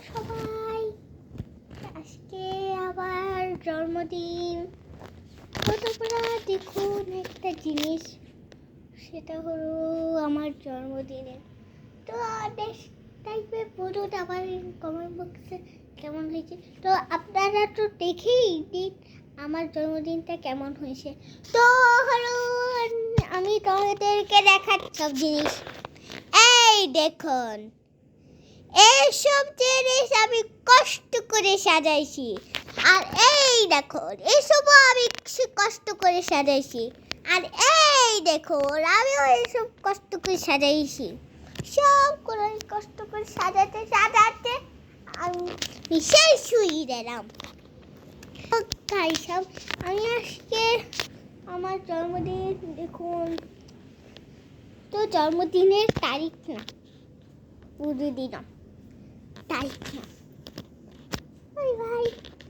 সবাই, আজকে আবার জন্মদিন। তো তোমরা দেখুন একটা জিনিস, সেটা হলো আমার জন্মদিনে। তো দেখবে বলুন আবার কমেন্ট বক্সে কেমন হয়েছে। তো আপনারা তো দেখেই দিন আমার জন্মদিনটা কেমন হয়েছে। তো হলো আমি তোমাদেরকে দেখাচ্ছি সব জিনিস। এই দেখুন, এইসব জিনিস আমি কষ্ট করে সাজাইছি। আর এই দেখুন, এইসবও আমি কষ্ট করে সাজাইছি। আর এই দেখুন, আমিও এইসব কষ্ট করে সাজাইছি। সব করে কষ্ট করে সাজাতে সাজাতে আমি শেষ হয়ে গেলাম। তাই সব আমি আজকে আমার জন্মদিন দেখুন। তো জন্মদিনের তারিখ না, পুরো দিন তারিখ না। Bye bye.